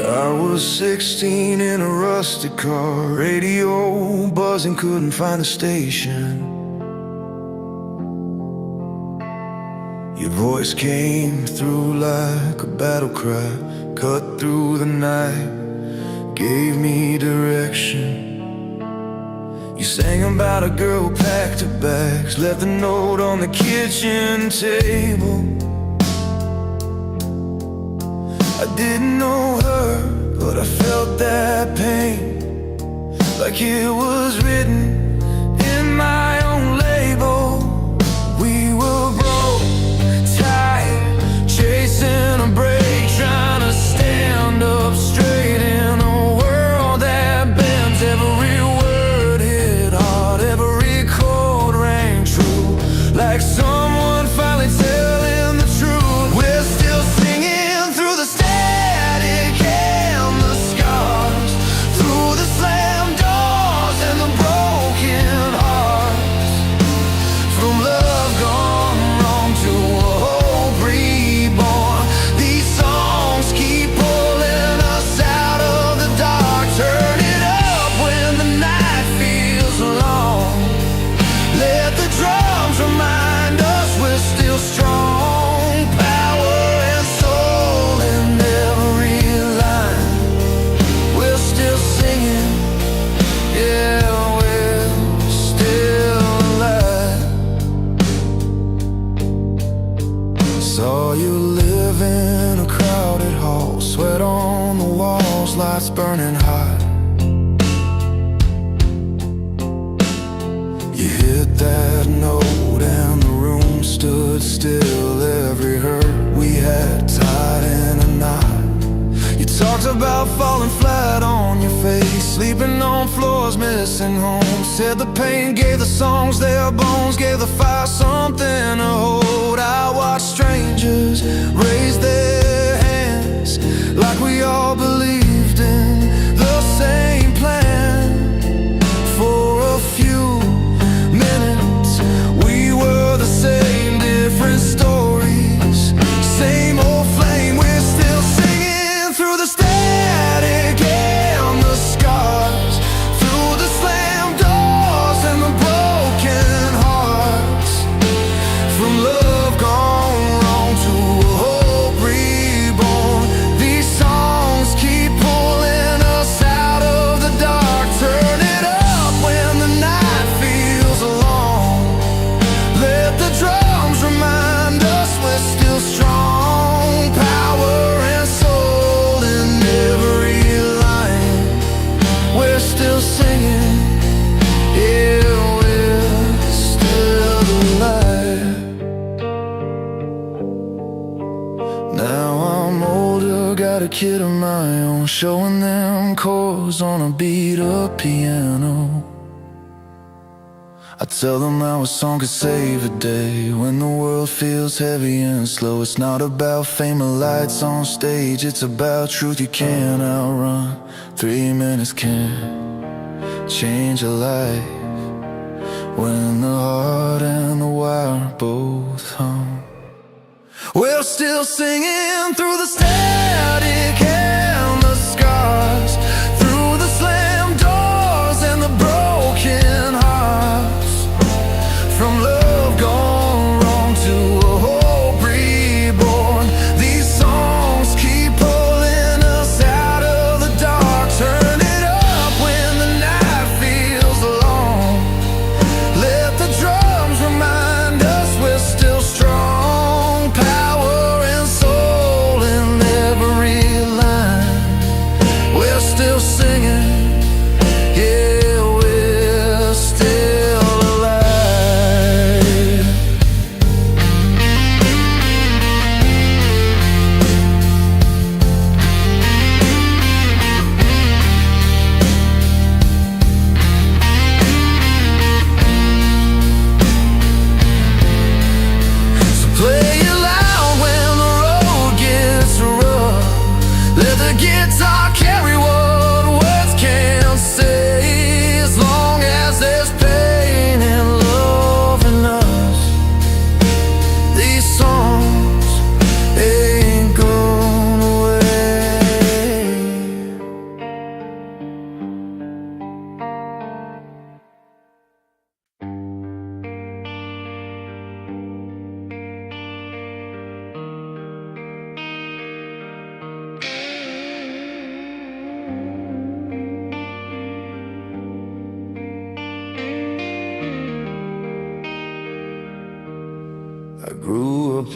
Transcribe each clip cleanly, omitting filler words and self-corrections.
I was 16 in a rusted car, radio buzzing, couldn't find a station. Your voice came through like a battle cry, cut through the night, gave me direction. You sang about a girl who packed her bags, left a note on the kitchen table. I didn't know her, but I felt that pain, like it was written in my own label. We were broke, tired, chasing a break, trying to stand up straight in a world that bends. Every word hit hard, every chord rang true, like someone finally telling the truth. We're still singing through the static and the scars, through the slammed doors and the broken hearts, from love gone wrong to a hope reborn. These songs keep pulling us out of the dark. Turn it up when the night feels long. Let the drums remind us we're still strong. Power and soul in every line. We're still singing, yeah, we're still alive. Saw you live in a crowded hall, sweat on the walls, lights burning hot. You hit that note and the room stood still. Every hurt we had tied in a knot. You talked about falling flat on your face, sleeping on floors, missing home. Said the pain gave the songs their bones, gave the fire something to hold. I watched strangers raise their hands, like we all believed in the same plan. For a few minutes we were the same, different stories, same old flame. We're still singing through the static and the scars, through the slammed doors and the broken hearts, from love gone wrong to a hope reborn. These songs keep pulling us out of the dark. Turn it up when the night feels long. Let the drums remind us we're still strong. Power and soul in every line. We're still singing, yeah, we're still alive. Now I'm older, got a kid of my own, showing them chords on a beat up piano. I tell them how a song could save a day when the world feels heavy and slow. It's not about fame or lights on stage, it's about truth you can't outrun. 3 minutes can't change a life when the heart and the wire both hum. We're still singing through the static and the scars, through the slammed doors and the broken hearts, from love gone wrong to a hope reborn. These songs keep pulling us out of the dark. Turn it up when the night feels long. Let the drums remind us we're still strong. Power and soul in every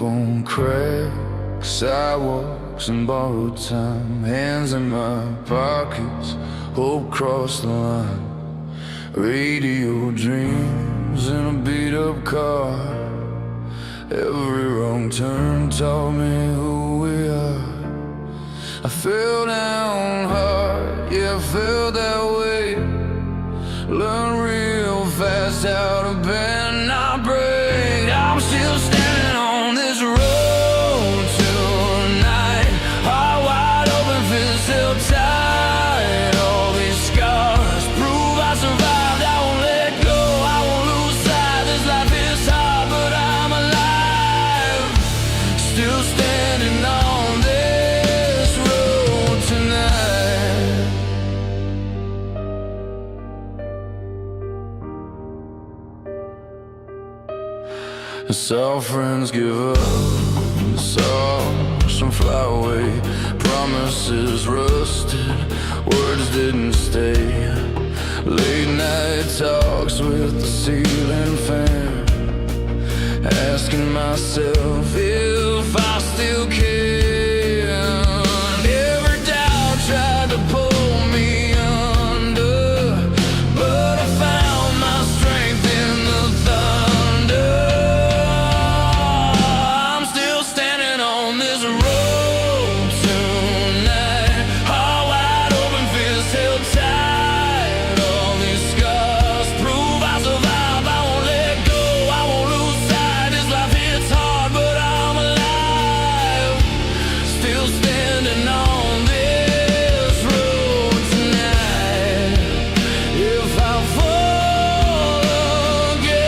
telephone cracks, sidewalks and borrowed time. Hands in my pockets, hope crossed the line. Radio dreams in a beat-up car. Every wrong turn taught me who we are. I fell down hard, yeah, I felt that way. Learn real fast how to bend, not break. I'm still standing on this road tonight. Heart wide open, fist held tight. All these scars prove I survived. I won't let go, I won't lose sight. This life is hard, but I'm alive. Still standing on this road tonight. I saw friends give up, I saw some fly away. Promises rusted, words didn't stay. Late night talks with the ceiling fan, asking myself if I still can. Every doubt tried to pull me under, but I found my strength in the thunder. I'm still standing on this road tonight. Heart wide open, fist held tight. All these scars prove I survived. I won't let go, I won't lose sight. This life hits hard, but I'm alive. Still standing on this road tonight. If I fall again,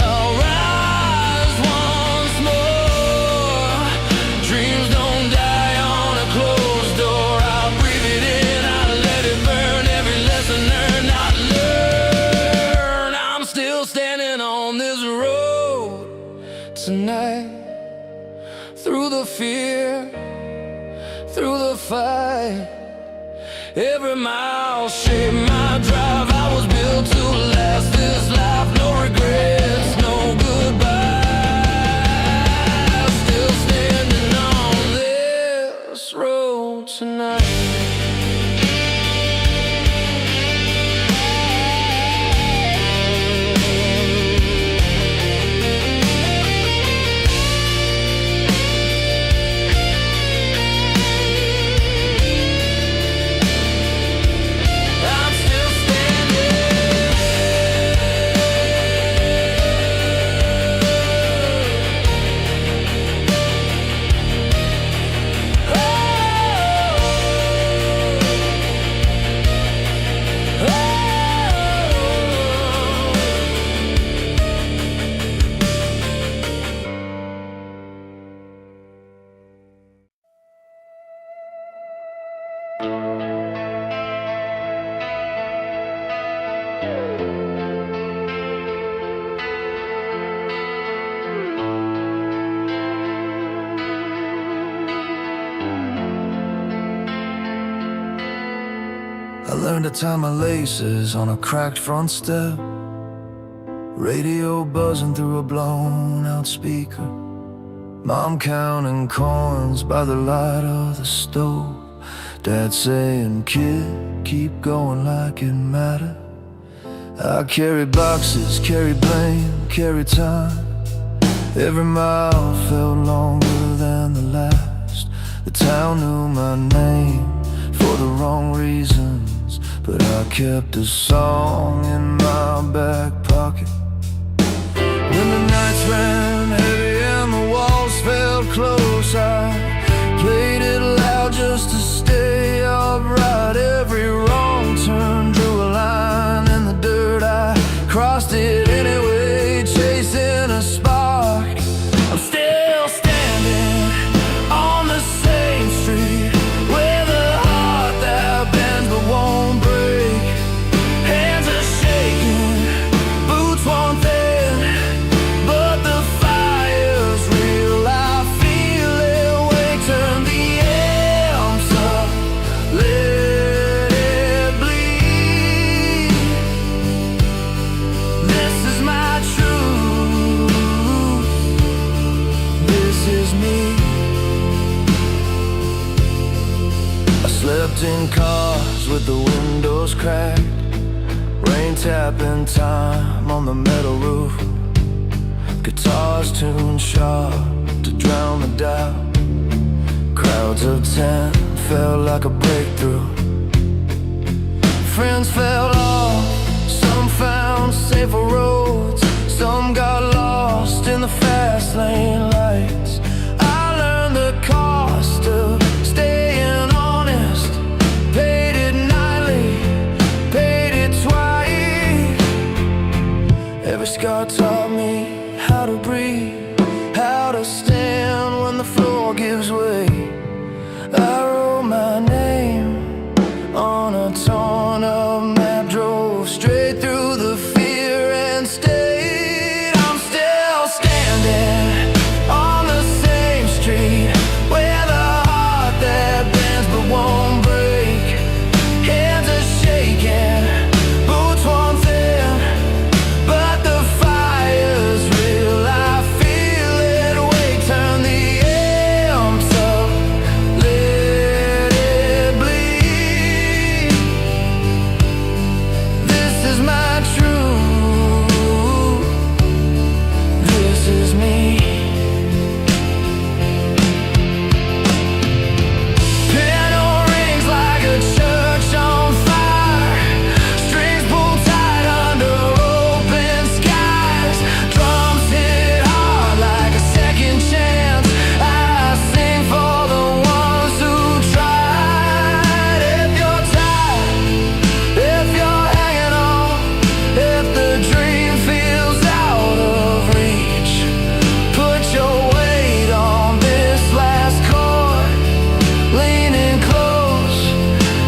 I'll rise once more. Dreams don't die on a closed door. I'll breathe it in, I'll let it burn. Every lesson learned, not learn. I'm still standing on this road tonight. Through the fear, through the fight. Every mile shaped my drive. I was built to last this life. No regrets, no goodbye. Still standing on this road tonight. I'm still standing. I learned to tie my laces on a cracked front step. Radio buzzing through a blown out speaker. Mom counting coins by the light of the stove. Dad saying, kid, keep going like it mattered. I carry boxes, carry blame, carry time. Every mile felt longer than the last. The town knew my name for the wrong reasons, but I kept a song in my back pocket. When the nights ran heavy and the walls felt close, I played it loud just to stay upright. Every wrong turn drew a line in the dirt. I crossed it anyway, chasing a spark. I'm still standing on the same street, with a heart that bends but won't break. Hands are shaking, boots won't fit, but the fire's real. I feel it is me. I slept in cars with the windows cracked, rain tapping time on the metal roof, guitars tuned sharp to drown the doubt. Crowds of 10 felt like a breakthrough. Friends fell off, some found safer roads, some got lost in the fast lane lights. I learned the cost of staying honest, paid it nightly, paid it twice. Every scar taught me how to breathe, how to stand when the floor gives way. I wrote my name on a torn up map, drove straight through the fear and stayed. I'm still standing on the same street where the heart that bends but won't break. Hands are shaking, boots worn thin, but the fire's real. I feel it wake, turn the amps up, let it bleed. This is my truth, this is me. Piano rings like a church on fire, strings pulled tight under open skies, drums hit hard like a second chance. I sing for the ones who tried. If you're tired, if you're hanging on, if the dream feels out of reach, put your weight on this last chord, leaning close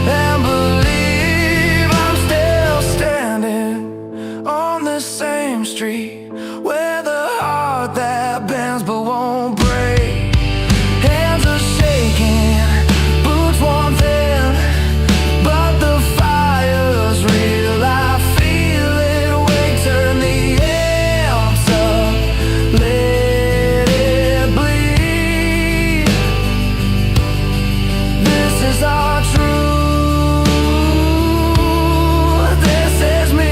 and believe. I'm still standing on the same street where the heart that bends but won't break. Hands are shaking, boots worn thin, but the fire's real. I feel it wake, turn the amps up, let it bleed. This is our truth, this is me.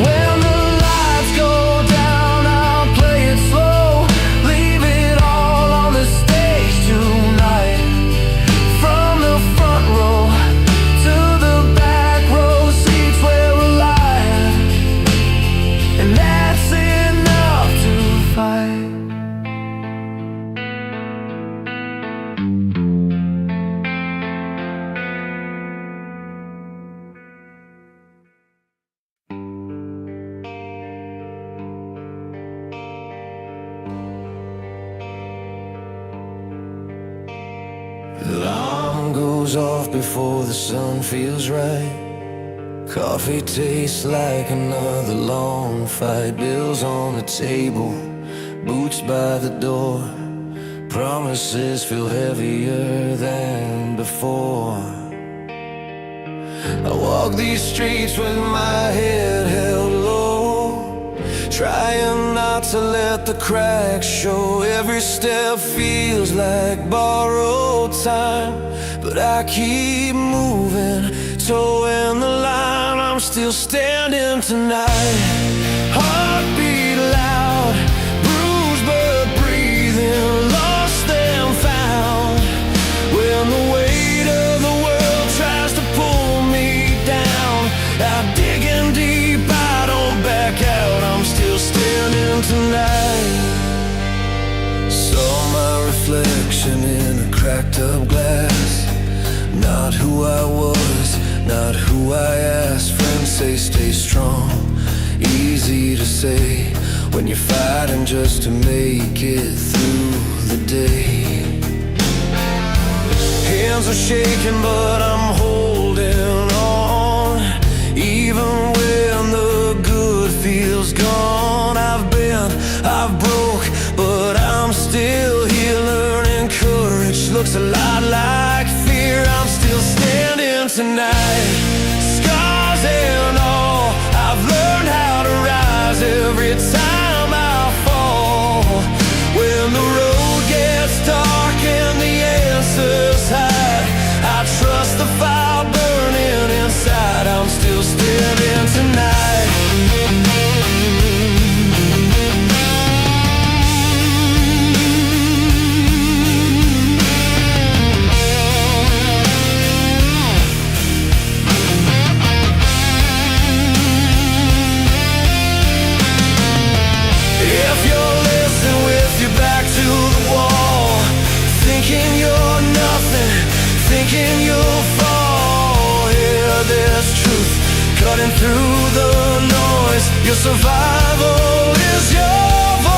When the lights go down, I'll play it slow, leave it all on the stage tonight. From the front row to the back row, seats we're alive, and that's enough to fight. The alarm goes off before the sun feels right. Coffee tastes like another long fight. Bills on the table, boots by the door. Promises feel heavier than before. I walk these streets with my head held low, trying not to let the cracks show. Every step feels like borrowed time, but I keep moving, towing the line. I'm still standing tonight, heartbeat loud, bruised but breathing, lost and found. When the weight of the world tries to pull me down, I'm digging deep, I don't back out. I'm still standing tonight. Saw my reflection in a cracked up glass. Not who I was, not who I asked. Friends say stay strong, easy to say when you're fighting just to make it through the day. Hands are shaking but I'm holding on, even when the good feels gone. I've been, I've broke, but I'm still here learning courage. Looks a lot like fear. I'm still standing tonight, scars and all. I've learned how to rise every time I If you're listening with your back to the wall, thinking you're nothing, thinking you'll fall, hear this truth cutting through the noise. Your survival is your voice.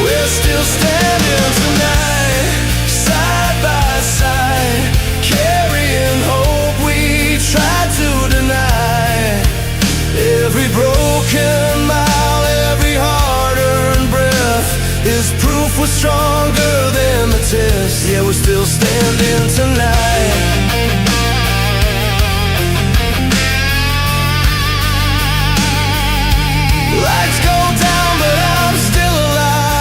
We're still standing tonight, side by side, carrying hope we tried to deny. Every broken mile, every hard-earned breath is proof we're stronger than the test. Yeah, we're still standing tonight. Lights go down, but I'm still alive.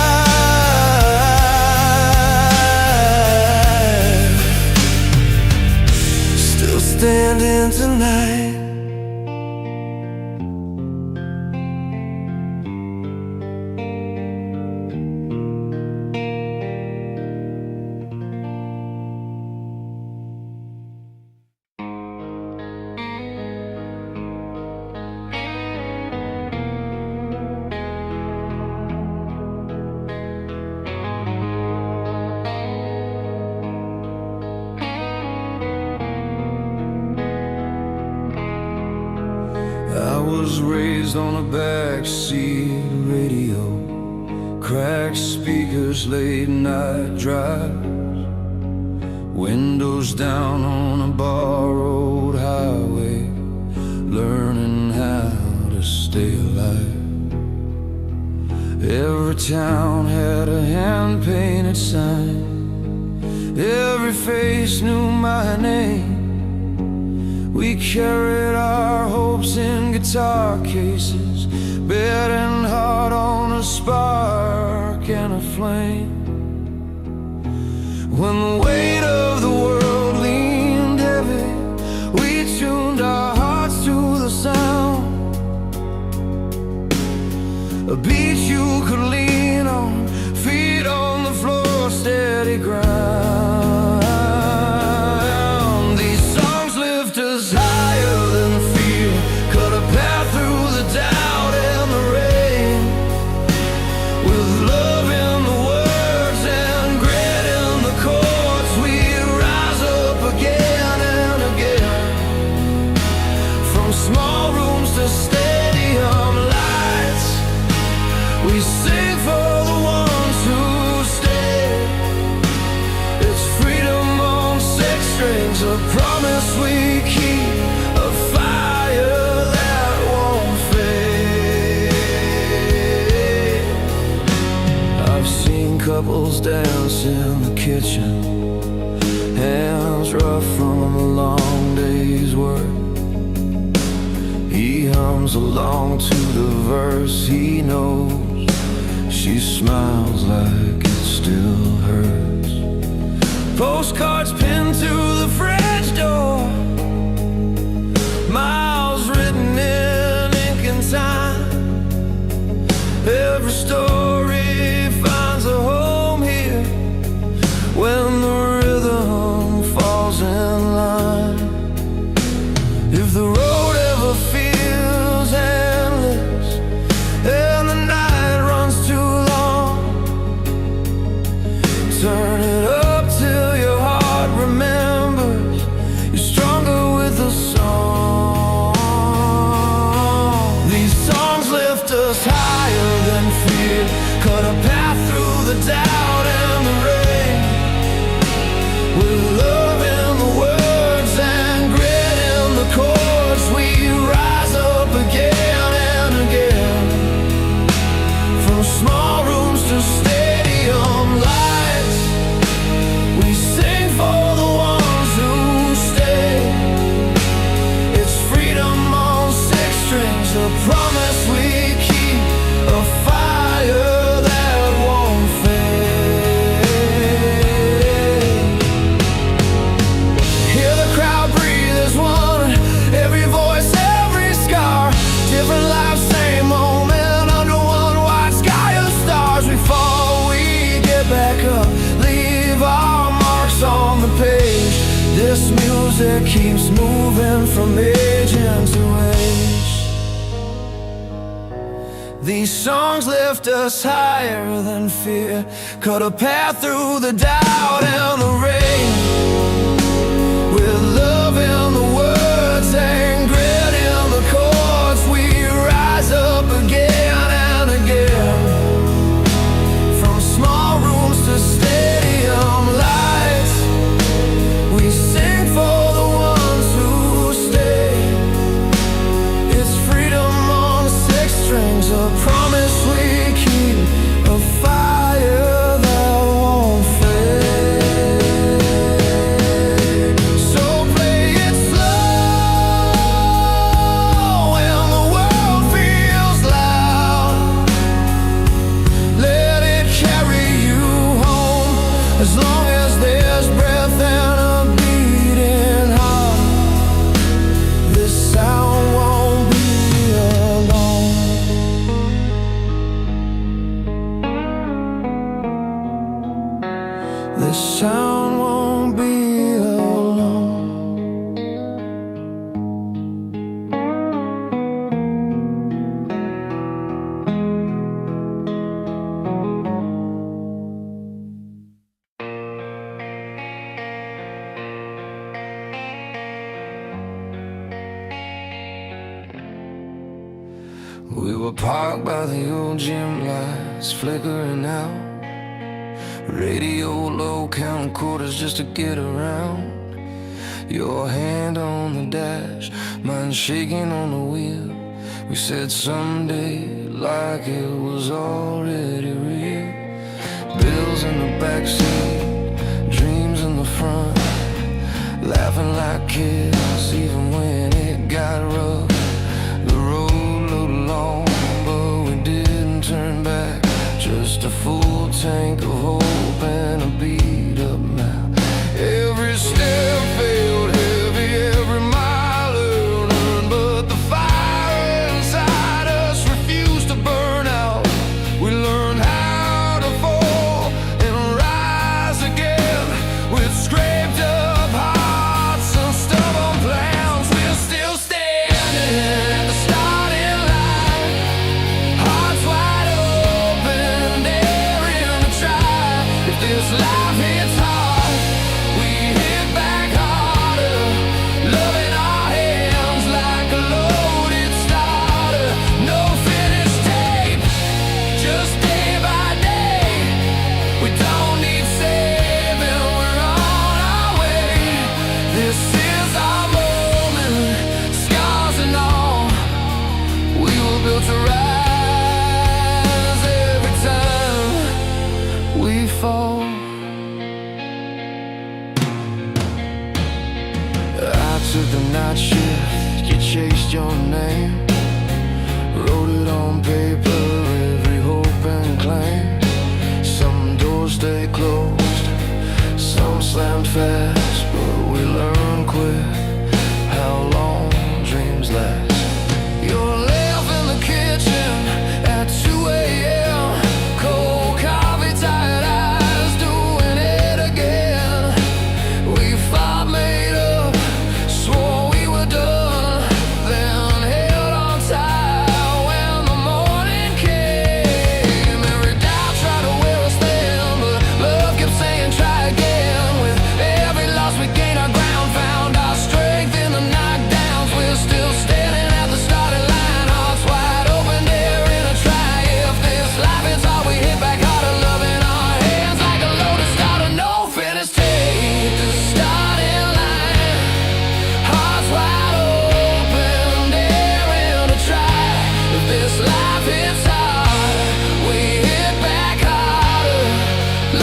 Still standing tonight. I was raised on a backseat radio, cracked speakers, late night drives, windows down on a borrowed highway, learning how to stay alive. Every town had a hand-painted sign, every face knew my name. We carried our hopes in guitar cases, betting hard on a spark and a flame. When the weight of the world leaned heavy, we tuned our hearts to the sound, a beat you could lean on, feet on the floor, steady ground. A promise we keep, a fire that won't fade. I've seen couples dance in the kitchen, hands rough from a long day's work. He hums along to the verse he knows, she smiles like it still hurts. Postcards pinned to the fridge door, miles written in ink and time. Every story finds a home here when the rhythm falls in line. If the road ever feels endless and the night runs too long, turn it up till your heart remembers you're stronger with a song. These songs lift us higher than fear, that keeps moving from age into age. These songs lift us higher than fear, cut a path through the doubt and the rain, with love in the words and grit in the chords. We rise up again and again, from small rooms to stadium lights. We sing for the ones who stay. It's freedom on 6 strings, a promise we keep, a fire that won't fade. So play it slow when the world feels loud. Let it carry you home, as long as there's breath and a beating heart. This sound won't be alone. This sound won't be alone. We were parked by the old gym lights, flickering out. Radio low, counting quarters just to get around. Your hand on the dash, mine shaking on the wheel. We said someday like it was already real. Bills in the backseat, dreams in the front, laughing like kids even when it got rough. The road looked long, but we didn't turn back. Just a full tank of hope and a beat up map. Every step felt heavy, every mile earned, but the fire inside us refused to burn out. We learned how to fall and rise again, with scraped up hearts and stubborn plans. We're still standing at the starting line, hearts wide open, daring to try. If this life hits hard, we hit back harder, loving our hands like a loaded starter. No finish tape, just day by day. We don't need saving, we're on our way. This is our moment, scars and all. We were built to rise every time we fall. I took the night shift, you chased your name, wrote it on paper, every hope and claim. Some doors stay closed, some slammed fast, but we learned quick how long dreams last. You're left in the kitchen at 2 a.m., cold coffee, tired eyes, doing it again. We fought, made up, swore we were done, then held on tight when the morning came. Every doubt tried to wear us thin, but love kept saying try again. With every loss we gained our ground, found our strength in the knockdowns. We're still standing at the starting line, hearts wide open, daring to try. If this life is all, we hit back harder, loving our hands like a loaded starter. No finish tape, the starting line, hearts wide open, daring to try. If this life hits hard, we hit back harder,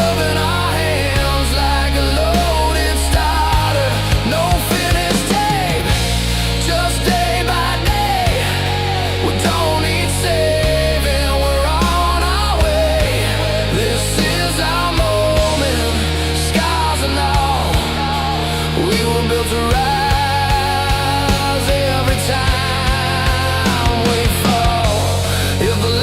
loving our hands like a loaded starter. No finish tape, just day by day. We don't need saving, we're on our way. This is our moment, scars and all. We were built to rise every time we fall. If the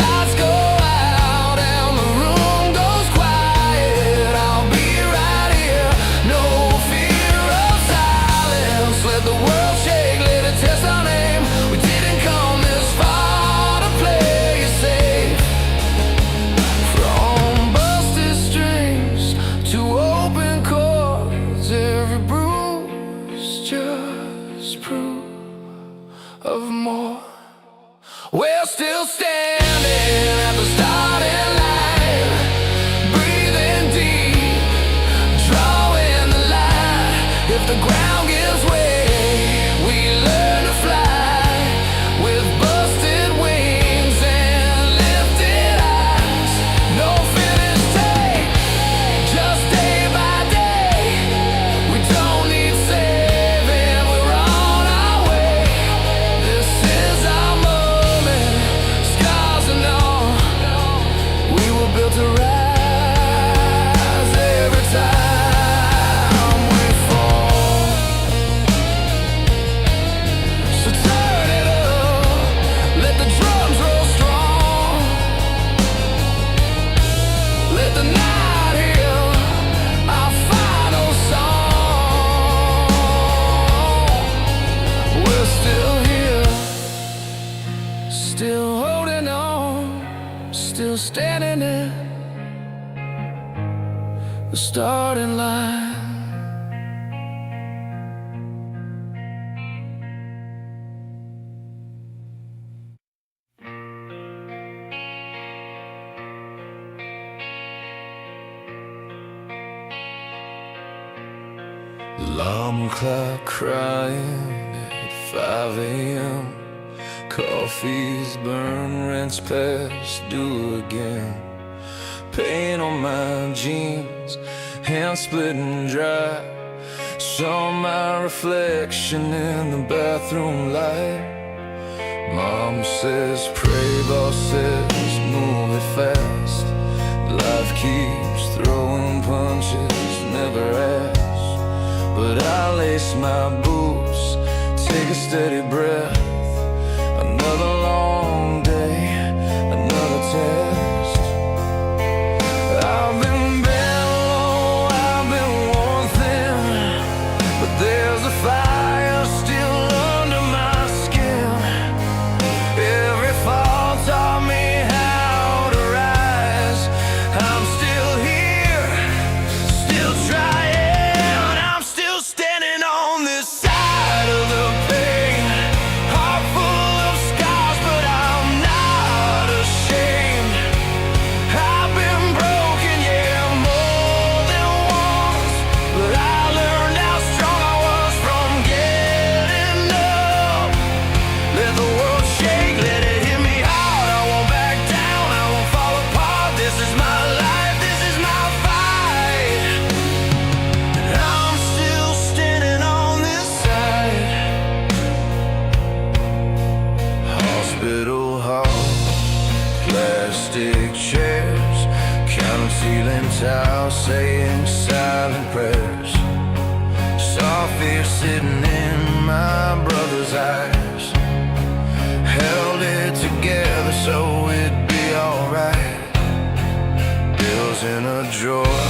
standing at the starting line, breathing deep, drawing the line. If the ground gives way, we learn to fly with busted wings and lifted eyes. No finish take, just day by day. We don't need saving, we're on our way. This is our moment, scars and all. We were built to rise every time we fall. So turn it up, let the drums roll strong. Let the night hear our final song. We're still here, still holding on, still standing in the starting line. Alarm clock crying at 5 a.m. Coffees burn, rents past due again. Paint on my jeans, hands splitting dry. Saw my reflection in the bathroom light. Mom says pray, boss says move it fast. Life keeps throwing punches, never ask. But I lace my boots, take a steady breath. Another long day, another test. I've been bent low, I've been worn thin, but there's a fire still under my skin. Every fall taught me how to rise. I'm still here, still trying. I'm still standing on this side of the pain. Heart full of scars, but I'm not ashamed. I've been broken, yeah, more than once, but I learned how strong I was from getting up. Let the world shake, let it hit me hard. I won't back down, I won't fall apart. This is my life, this is my fight. And I'm still standing on this side. Hospital halls, plastic chairs, counting ceiling tiles, saying silent prayers. Saw fear sitting in my brother's eyes. Held it together so it'd be alright. Bills in a drawer,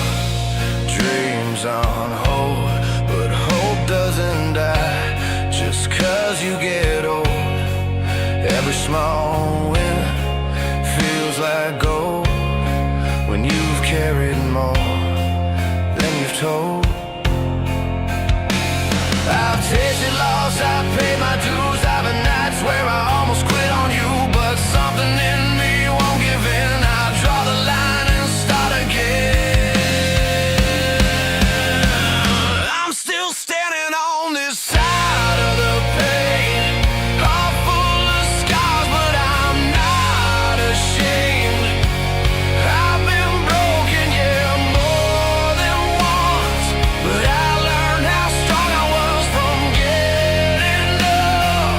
dreams on hold, but hope doesn't die just 'cause you get old. Every small win feels like gold when you've carried more than you've told. I've tasted loss, I've paid my dues. I've been nights where I almost quit on you, but something in me won't give in. I draw the line and start again. I'm still standing on this side of the pain. Heart full of scars, but I'm not ashamed. I've been broken, yeah, more than once, but I learned how strong I was from getting up.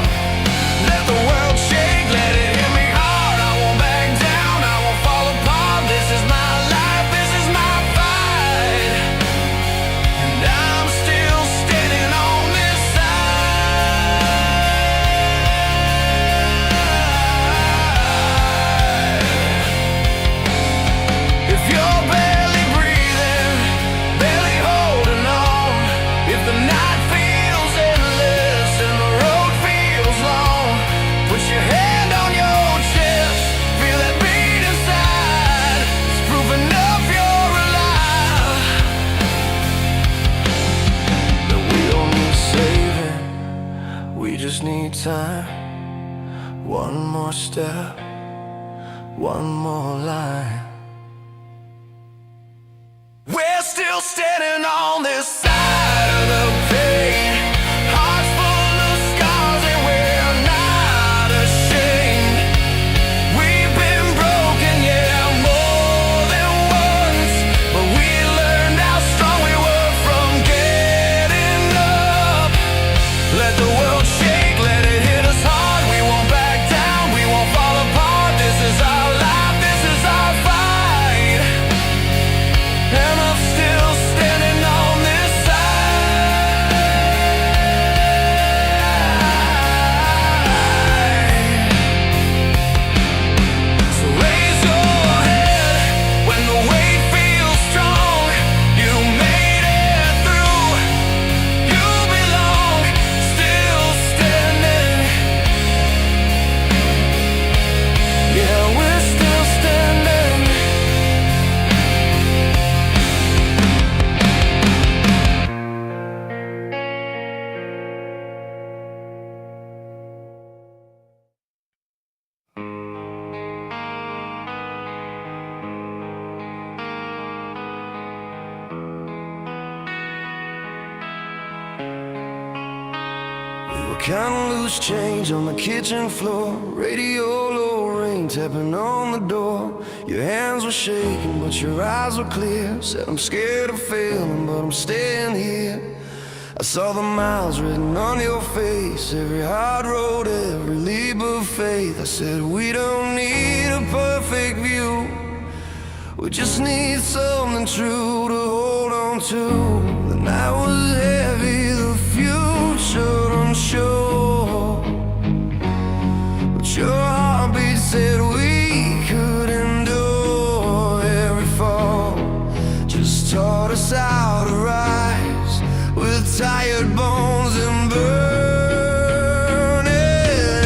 Let the world shake, let it hit me hard. I won't back down, I won't fall apart. This is my life, this is my fight. And I'm still standing on this side. If you're barely breathing, barely holding on, if the night feels endless and the road feels long, put your hand on your chest, feel that beat inside. It's proof enough you're alive. That we don't need saving, we just need time. One more step, one more line. We're still standing on this side of the pain, hearts full of scars and we're not ashamed. We've been broken, yeah, more than once, but we learned how strong we were from getting up. Let the world shake, let it hit us hard. We won't back down, we won't fall apart. This is our life, this is our fight, and I'm still standing on this side. So raise your head when the weight feels strong. You made it through, you belong, still standing. Yeah, we're still standing. We were kinda loose change on the kitchen floor, radio low, rain tapping on the door. Your hands were shaking but your eyes were clear. Said I'm scared of failing but I'm staying here. I saw the miles written on your face, every hard road, every leap of faith. I said we don't need a perfect view, we just need something true to hold on to. The night was heavy, the future unsure, but your heartbeat said we could endure. Every fall just taught us how to rise, with tired bones and burning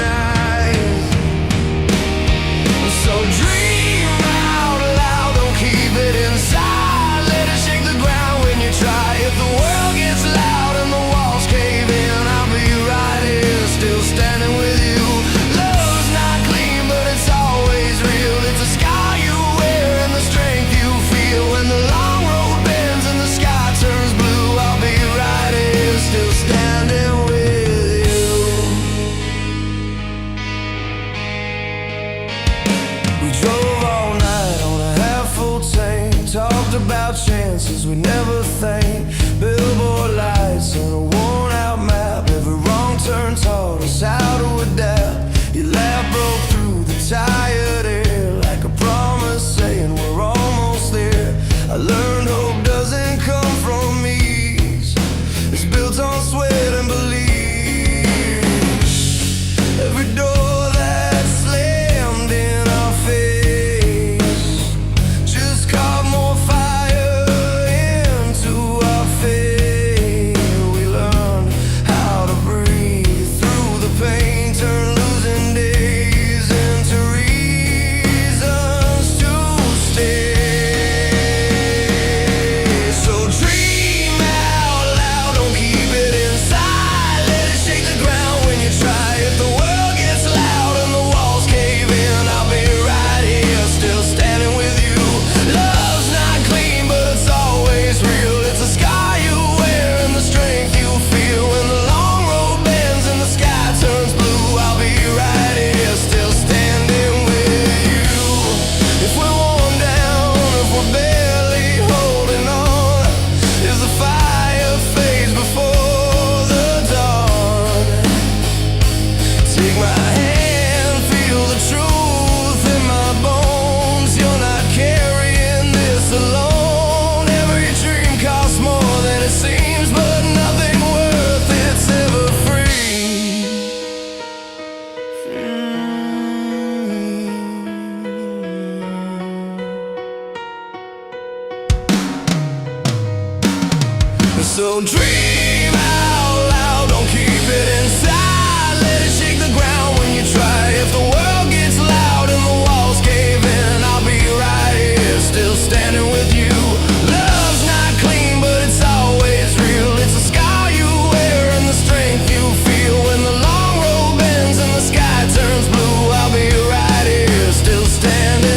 eyes. So dream out loud, don't keep it inside. Let it shake the ground when you try. If the world gets loud and the walls cave in, I'll be right here, still standing with you. Love's not clean, but it's always real. It's a scar you wear and the strength you feel. When the long road bends and the sky turns blue, I'll be right here, still standing with you. We drove all night on a half-full tank, talked about chances we never think. Billboard lights and a worn-out map, every wrong turn taught us how to adapt. Your laugh broke through the tired air like a promise saying we're almost there. I learned hope doesn't come from ease, it's built on sweat and belief. Every door that slammed in our face just caught more fire into our fate. We learned how to breathe through the pain, turn losing days into reasons to stay. So dream out loud, don't keep it inside. Let it shake the ground when you try. If the world gets loud and the walls cave in, I'll be right here, still standing with you. Love's not clean, but it's always real. It's a scar you wear and the strength you feel. When the long road bends and the sky turns blue, I'll be right here, still standing with you. If we're worn down, if we're barely holding on, if the fire fades before the dawn, take my hand, feel the truth in my bones. You're not carrying this alone. Every dream costs more than it seems, but nothing worth it's ever free. So dream out loud, don't keep it inside. Let it shake the ground when you try. If the world gets loud and the walls cave in, I'll be right here, still standing with you. Love's not clean, but it's always real. It's a scar you wear and the strength you feel. When the long road bends and the sky turns blue, I'll be right here, still standing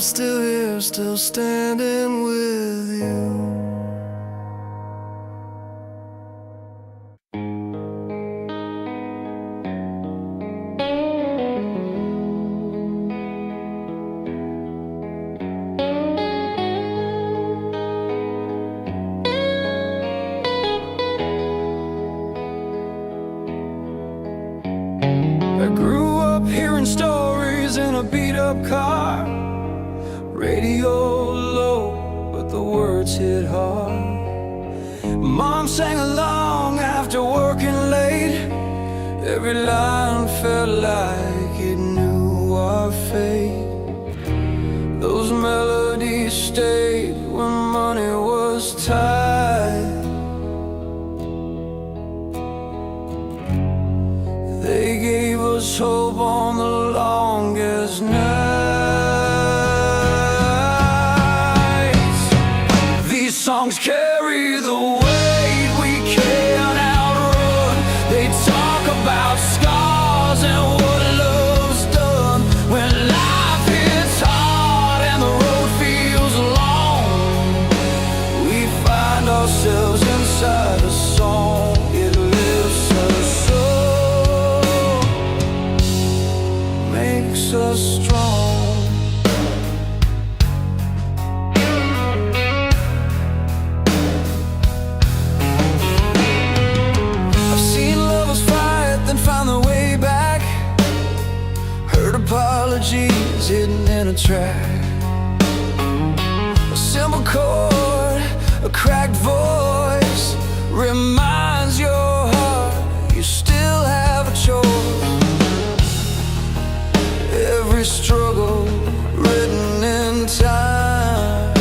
still here, still standing with you. I grew up hearing stories in a beat-up car, radio low, but the words hit hard. Mom sang along after working late. Every line felt like it knew our fate. Those melodies stayed when money was tight. They gave us hope on the longest nights. These songs carry the weight we can't outrun. They talk about scars and what love's done. When life hits hard and the road feels long, we find ourselves inside a song. It lifts us up, makes us strong. I've seen lovers fight, then find their way back. Heard apologies hidden in a track. A simple chord, a cracked voice reminds your heart you still have a choice. Every struggle written in time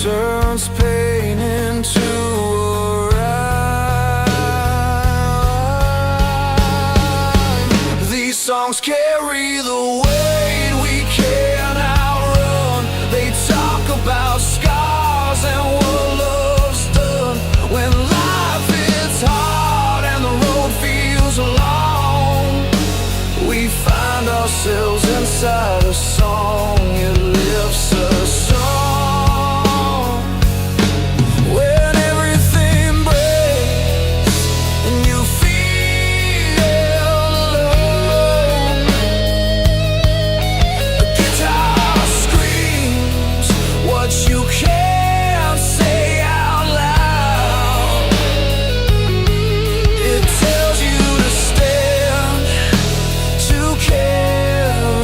turns pain into a rhyme. These songs carry the weight we can't outrun. They talk about scars and what love's done. When life hits hard and the road feels long, we find ourselves inside a song. It lifts us on. When everything breaks and you feel alone, a guitar screams what you can't say out loud. It tells you to stand, to carry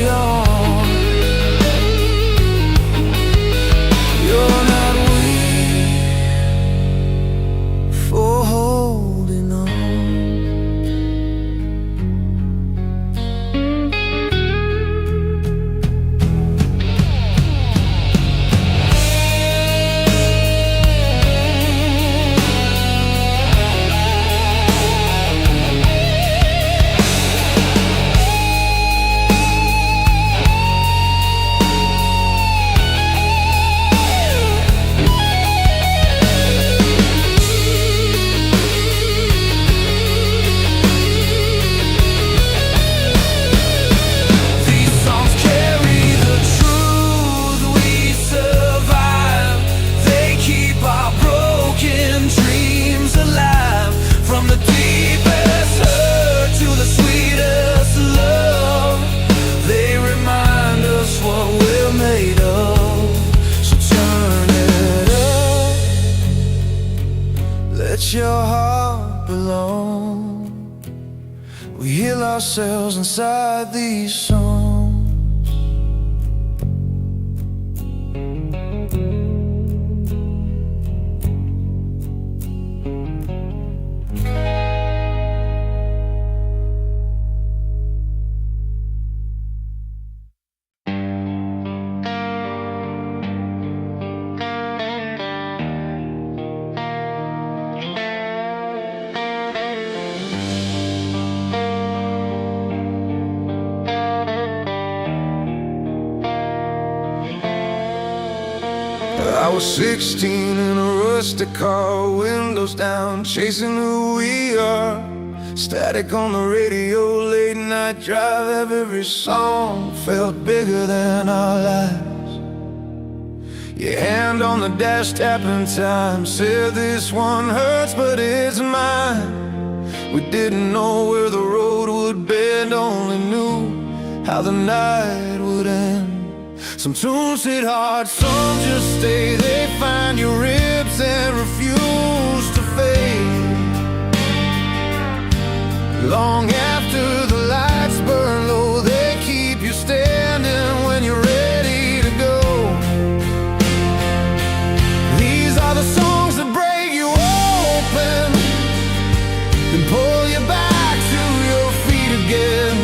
on. You're not weak for holding on. These songs carry the truth we survive. They keep our broken dreams alive. From the deepest hurt to the sweetest love, they remind us what we're made of. So turn it up, let your heart belong. We heal ourselves inside these songs. I was 16 in a rustic car, windows down, chasing who we are. Static on the radio, late night drive, every song felt bigger than our lives. Your hand on the dash, tapping time, said this one hurts but it's mine. We didn't know where the road would bend, only knew how the night would end. Some tunes hit hard, some just stay. They find your ribs and refuse to fade. Long after the lights burn low, they keep you standing when you're ready to go. These are the songs that break you open and pull you back to your feet again.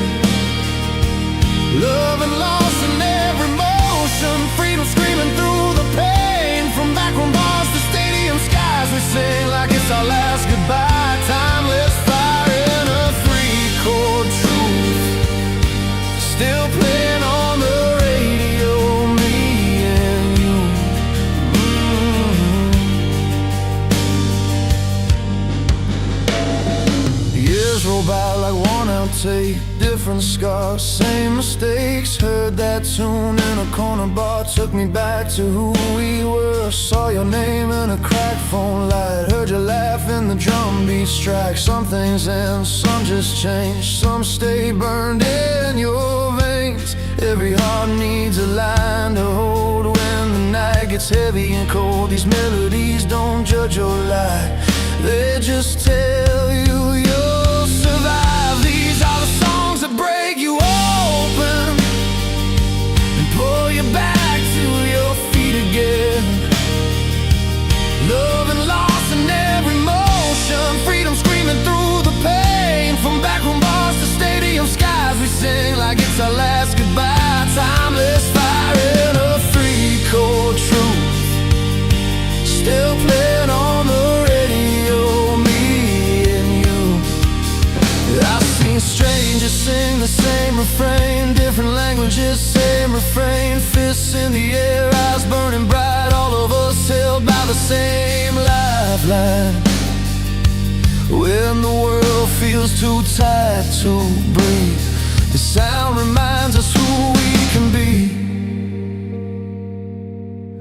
Love and loss in every motion, freedom screaming through the pain. From backroom bars to stadium skies, we sing like it's our last goodbye. Timeless fire in a three-chord truth, still playing on the radio, me and you. The years roll by like one outtake, different scars, same mistakes. Heard that tune in a corner bar, took me back to who we were. Saw your name in a cracked phone light, heard you laugh in the drum beat strike. Some things end, some just change, some stay burned in your veins. Every heart needs a line to hold when the night gets heavy and cold. These melodies don't judge or lie, they just tell you you'll survive. These are the songs that break you open and pull you back to your feet again. Love and loss in every motion, freedom screaming through the pain. From backroom bars to stadium skies, we sing like it's our last goodbye. Timeless fire in a three-chord truth, still playing on the radio, me and you. I've seen strangers sing the same refrain, different languages, same refrain. Fists in the air, eyes burning bright, all of us held by the same lifeline. When the world feels too tight to breathe, the sound reminds us who we can be.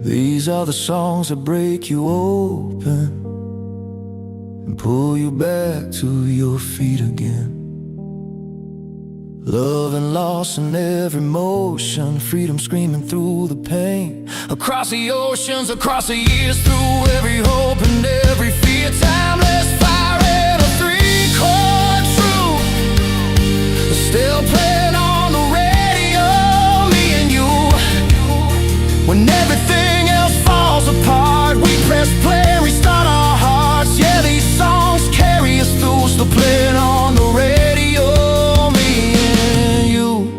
These are the songs that break you open and pull you back to your feet again. Love and loss in every motion, freedom screaming through the pain. Across the oceans, across the years, through every hope and every fear. Timeless fire in a three-chord truth, still playing on the radio, me and you. When everything else falls apart, we press play and restart our hearts. Yeah, these songs carry us through, still playing on the radio, me and you.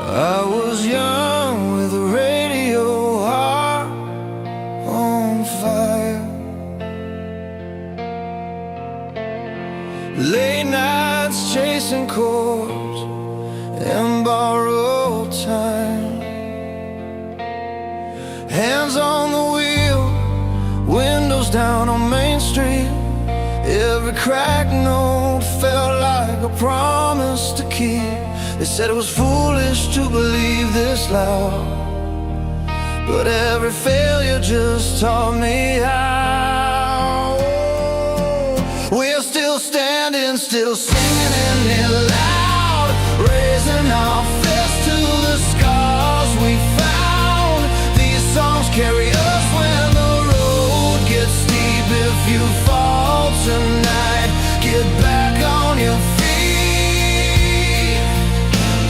I was young with a radio heart on fire. Late nights chasing chords and borrowed time. Hands on the wheel, windows down on Main Street. Every cracked note felt like a promise to keep. They said it was foolish to believe this loud, but every failure just taught me how. We're still standing, still singing it loud, raising our fists to the scars we found. These songs carry us when the road gets steep. If you fall tonight, get back on your feet.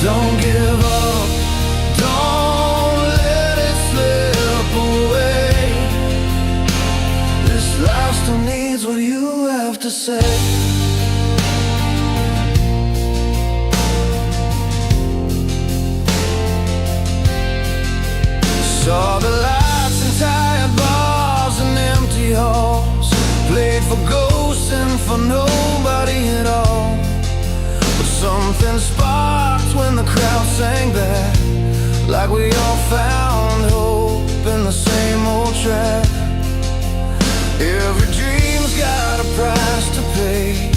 Don't give up, don't let it slip away. This life still needs what you have to say. Saw the lights and tires something sparked when the crowd sang back, like we all found hope in the same old trap. Every dream's got a price to pay,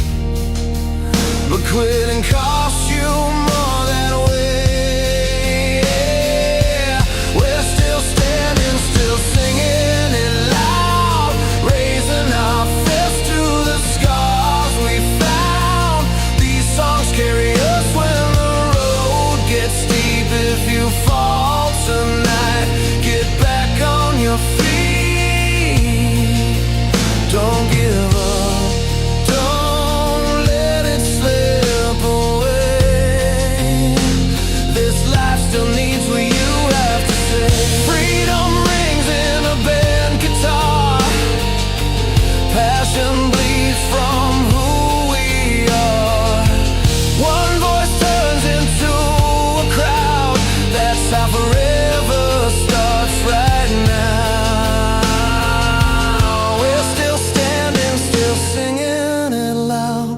but quitting costs you more than way. Yeah. We're still standing, still singing it loud, raising our fists to the scars we found. These songs carry us when the road gets steep. If you fall tonight, get back on your feet. Don't give up, don't let it slip away. This life still needs what you have to say. Freedom rings in a band guitar, passion bleeds from who we are. One voice turns into a crowd, that's how forever starts right now. We're still standing, still singing it loud,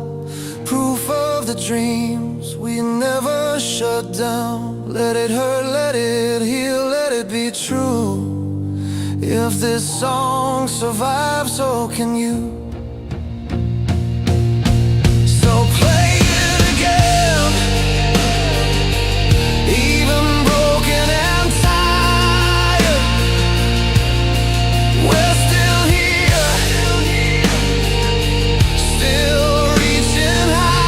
proof of the dreams we never shut down. Let it hurt, let it heal, let it be true. If this song survives, so can you. So play it again, even broken and tired. We're still here, still reaching higher.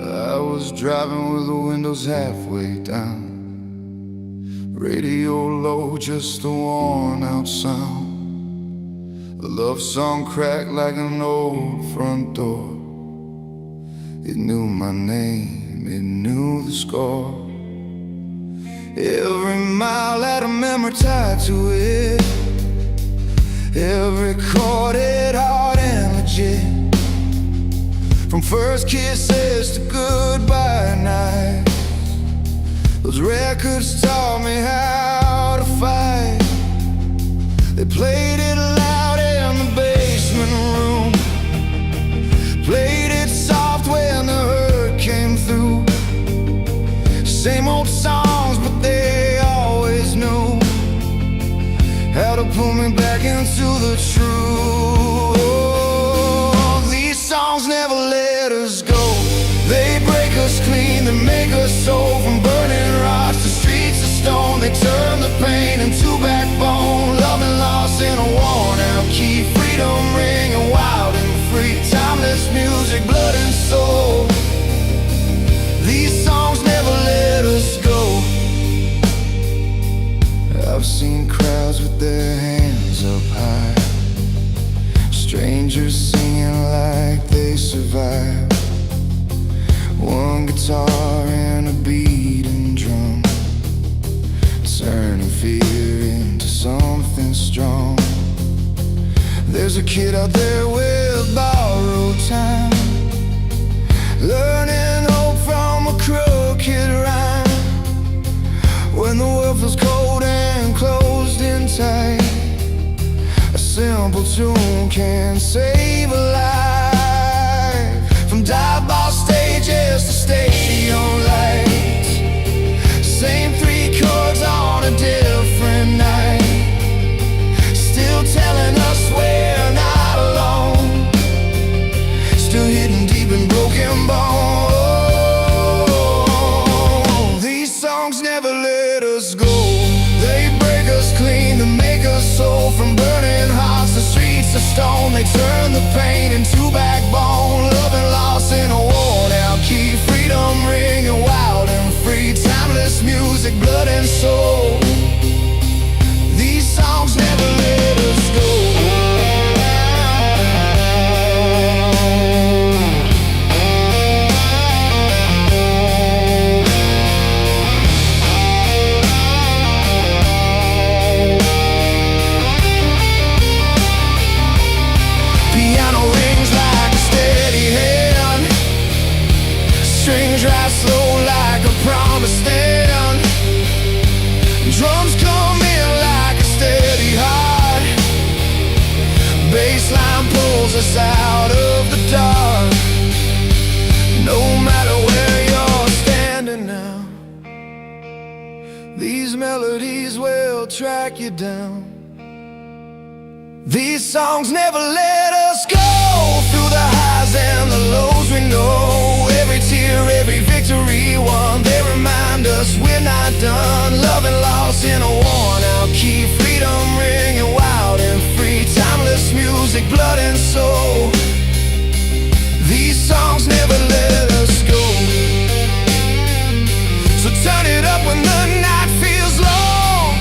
I was driving with the windows halfway down, radio low, just a worn out sound. A love song cracked like an old front door. It knew my name, it knew the score. Every mile had a memory tied to it, every chord hit hard and legit. From first kisses to goodbye nights, those records taught me how to fight. They played it loud in the basement room, played it soft when the hurt came through. Same old songs, but they always knew how to pull me back into the truth. These songs never let us go. They break us clean, they make us soul. From burning rocks to streets of stone, they turn the pain into backbone. Love and loss in a worn out key, freedom ringing wild and free. Timeless music, blood and soul. These songs never let us go. I've seen crowds with their hands up high, strangers singing like they survived. One guitar and a beating drum, turning fear into something strong. There's a kid out there with borrowed time, learning hope from a crooked rhyme. When the world feels cold and closed in tight, a simple tune can save a life. From dive-bar stages to stadium lights, same three chords on a different night, still telling us we're not alone, still hidden deep in broken bones. These songs never let us go. They break us clean to make us soul. From burning hearts to streets of stone, stone, they turn the pain into backbone. Love and loss in a worn-out key, freedom ringing wild and free. Timeless music, blood and soul. These songs never let us go. Slow like a promised end. Drums come in like a steady heart. Bassline pulls us out of the dark. No matter where you're standing now, these melodies will track you down. These songs never let us go. Through the highs and the lows we know, every tear, every victory won. They remind us we're not done. Love and loss in a worn-out key, freedom ringing wild and free. Timeless music, blood and soul. These songs never let us go. So turn it up when the night feels long.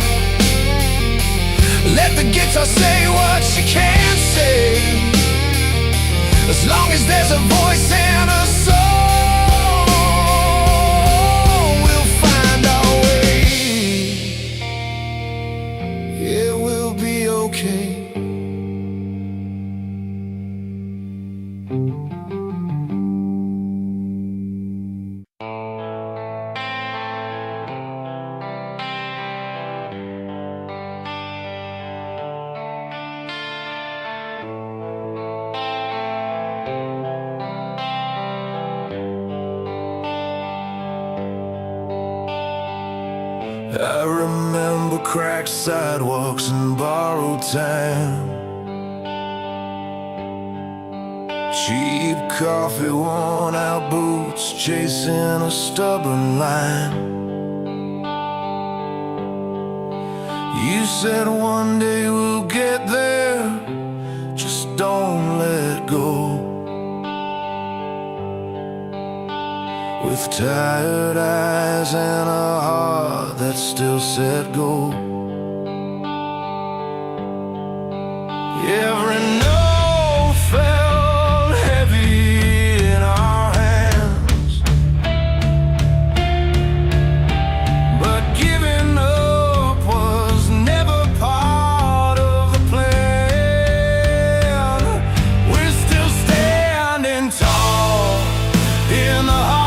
Let the guitar say what she can't say. As long as there's a voice and a song, we'll find our way. Yeah, we'll be okay. I remember cracked sidewalks and borrowed time, cheap coffee, worn out boots, chasing a stubborn line. You said one day we'll get there, just don't let go. With tired eyes and a heart that still said go. Every note felt heavy in our hands, but giving up was never part of the plan. We're still standing tall in the heart.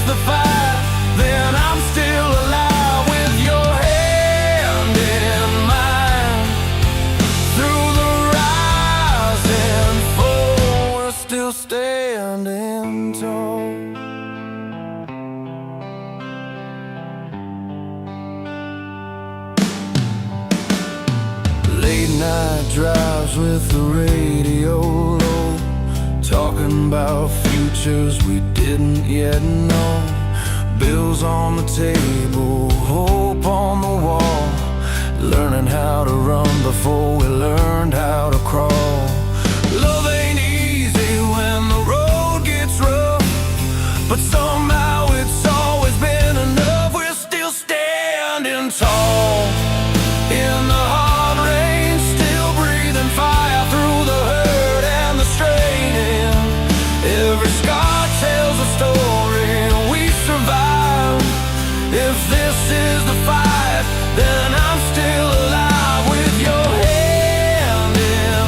The fight, then I'm still alive with your hand in mine. Through the rise and fall, we're still standing tall. Late night drives with the radio low, talking about futures we didn't yet know. Bills on the table, hope on the wall. Learning how to run before we learned how to crawl. Love ain't easy when the road gets rough, but somehow it's always been enough. We're still standing tall in the hard rain, still breathing fire through the hurt and the straining. Every scar tells a story, we survive. If this is the fight, then I'm still alive with your hand in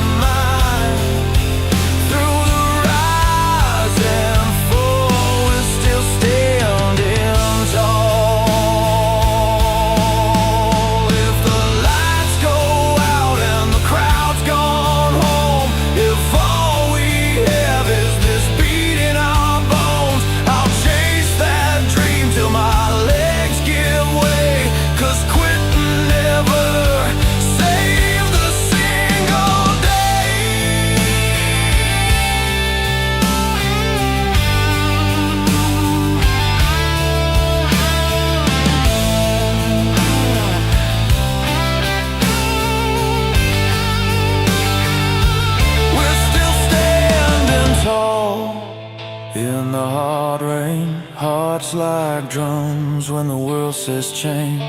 hearts like drums when the world says change.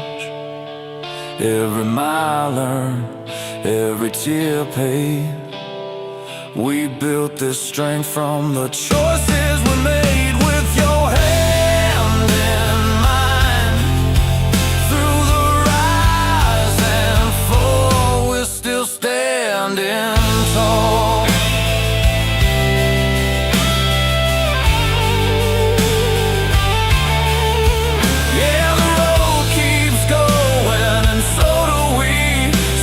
Every mile earned, every tear paid. We built this strength from the choices we made with your hand in mine. Through the rise and fall, we're still standing tall. Yeah, the road keeps going and so do we.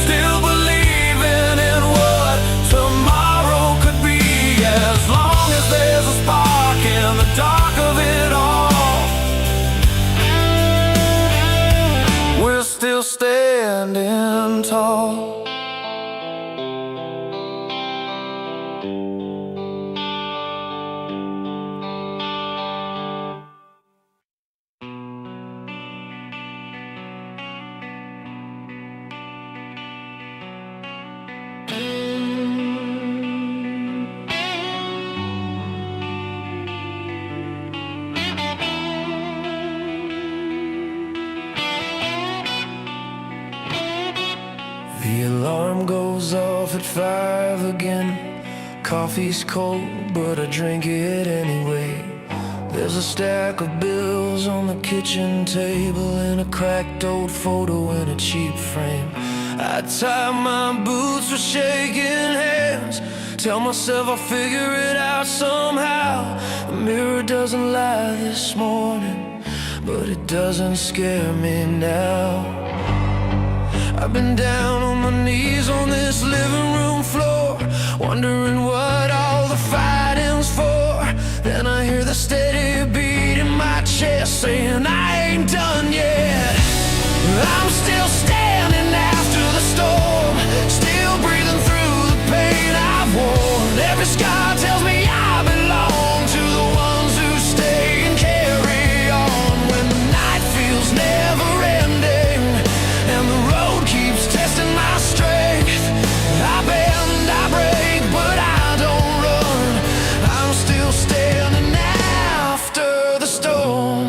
Still believing in what tomorrow could be. As long as there's a spark in the dark of it all, we're still standing tall. The alarm goes off at 5 again. Coffee's cold, but I drink it anyway. There's a stack of bills on the kitchen table and a cracked old photo in a cheap frame. I tie my boots with shaking hands, tell myself I'll figure it out somehow. The mirror doesn't lie this morning, but it doesn't scare me now. I've been down on my knees on this living room floor, wondering what all the fighting's for. Then I hear the steady beat in my chest saying I ain't done yet. I'm still standing after the storm, still breathing through the pain I've worn. Every scar tells me I belong to the ones who stay and carry on. When the night feels never ending and the road keeps testing my strength, I bend, I break, but I don't run. I'm still standing after the storm.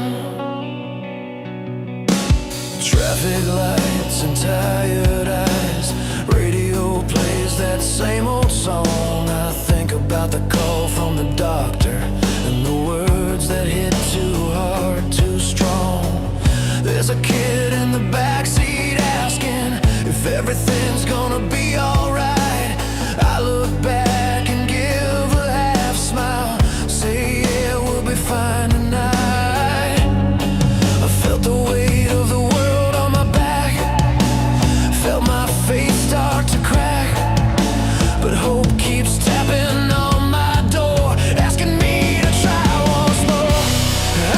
Traffic lights and tired eyes, radio plays that same old song. I think about the call from the doctor and the words that hit too hard, too strong. There's a kid in the backseat asking if everything's gonna be alright. I look back and give a half smile, say yeah, we'll be fine tonight. I felt the weight of the world on my back, felt my faith start to crack, but hope keeps tapping on my door, asking me to try once more.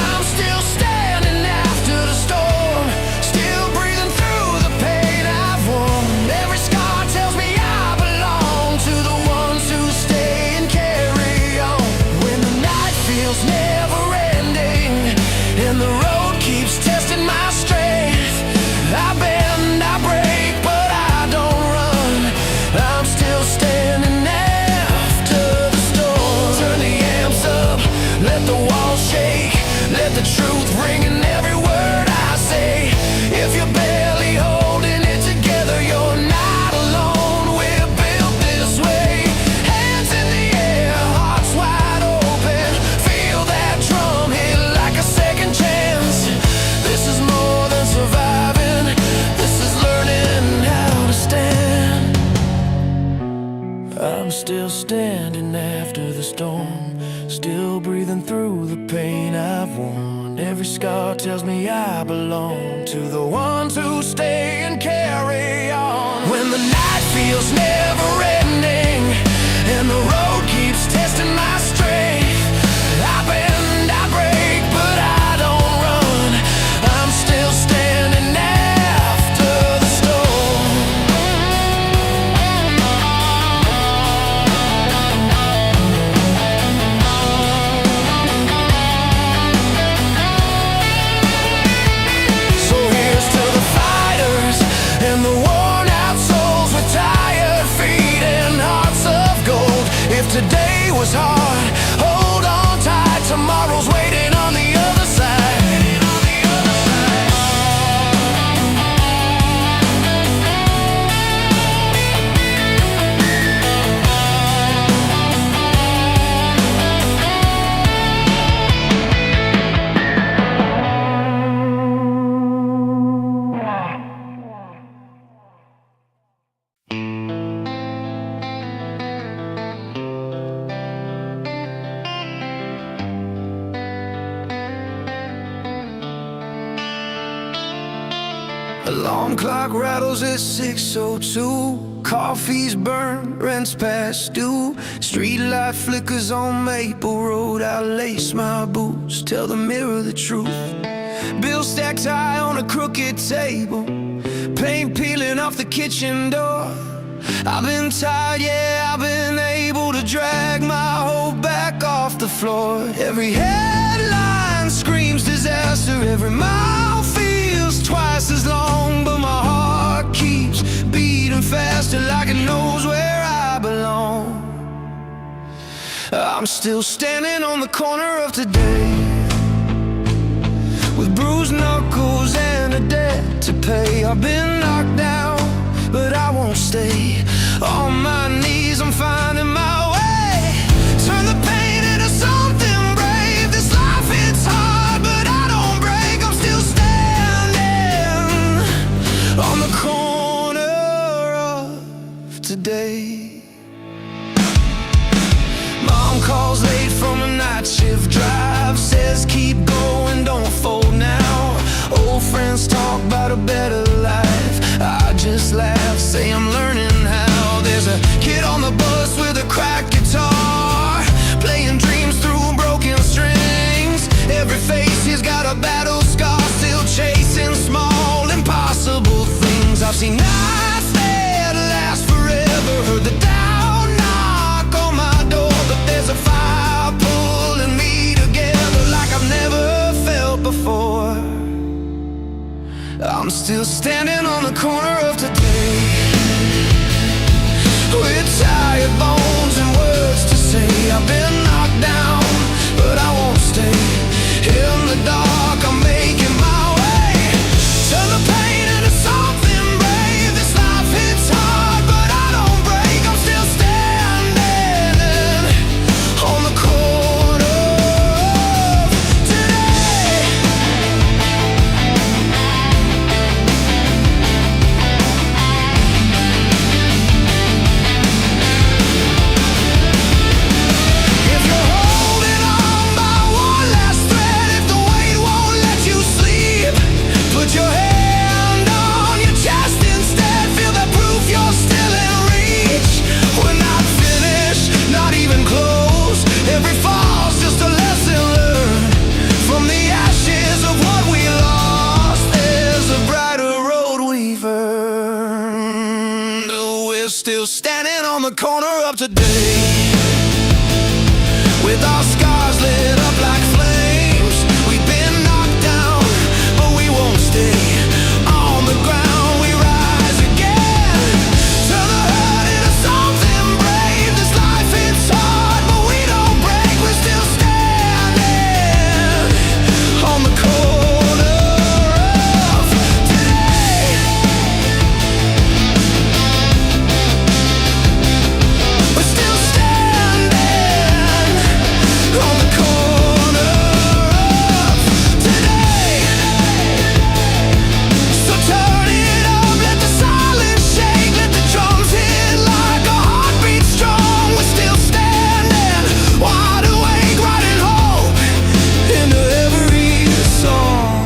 I'm still standing after the storm, still breathing through the pain I've worn. Every scar tells me I belong to the ones who stay and carry on. When the night feels never ending and the road keeps testing my strength, I bend, I break, but I don't run. I'm still standing after the storm. Turn the amps up, let the walls shake, let the truth ring in every word I say. If you're barely holding it together, you're not alone. We're built this way. Hands in the air, hearts wide open. Feel that drum hit like a second chance. This is more than surviving, this is learning how to stand. I'm still standing after the storm, still breathing through the pain I've worn. Every scar tells me I belong to the ones who stay and carry on. When the night feels never ending and the road keeps testing my strength, I bend, I break, but I don't run. I'm still standing after the storm. So here's to the fighters and the worn out souls with tired feet and hearts of gold. If Alarm clock rattles at 6:02. Coffee's burned, rent's past due. Streetlight flickers on Maple Road. I lace my boots, tell the mirror the truth. Bills stacked high on a crooked table, paint peeling off the kitchen door. I've been tired, yeah, I've been able to drag my whole back off the floor. Every headline screams disaster, every mile feels twice as long, but my heart keeps beating faster like it knows where I belong. I'm still standing on the corner of today, with bruised knuckles and a debt to pay. I've been knocked down, but I won't stay. On my knees, I'm finding my way. Turn the pain into something brave. This life, it's hard, but I don't break. I'm still standing on the corner of today. Mom calls late from a night shift drive, says keep going, don't fold now. Old friends talk about a better life, I just laugh, say I'm learning how. There's a kid on the bus with a cracked guitar, playing dreams through broken strings. Every face, he's got a battle scar, still chasing small, impossible things. I've seen nights that last forever, heard the down knock on my door, but there's a fire pulling me together like I've never felt before. I'm still standing on the corner of today, with tired bones and words to say. I've been knocked down, but I won't stay. In the dark, I'm making my way. Turn the pain into something brave. This life hits hard, but I don't break. I'm still standing on the corner of today. If you're holding on by one last thread, if the weight won't let you sleep, put your hand on your chest instead. Feel the proof you're still in reach. We're not finished, not even close. Every fall's just a lesson learned from the ashes of what we lost. There's a brighter road we've earned. We're still standing on the corner of today, with our scars lit up like flames. We've been knocked down, but we won't stay. On the ground, we rise again. Turn the hurt into something brave. This life, it's hard, but we don't break. We're still standing on the corner of today. We're still standing on the corner of today. So turn it up, let the silence shake, let the drums hit like a heartbeat strong. We're still standing, wide awake, writing hope into every song.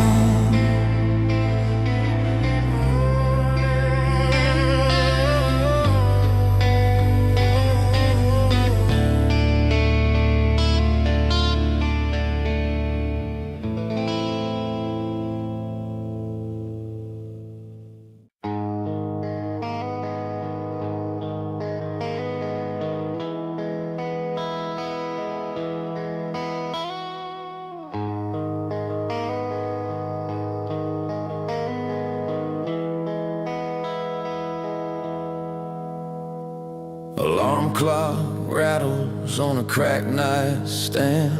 Alarm clock rattles on a cracked nightstand.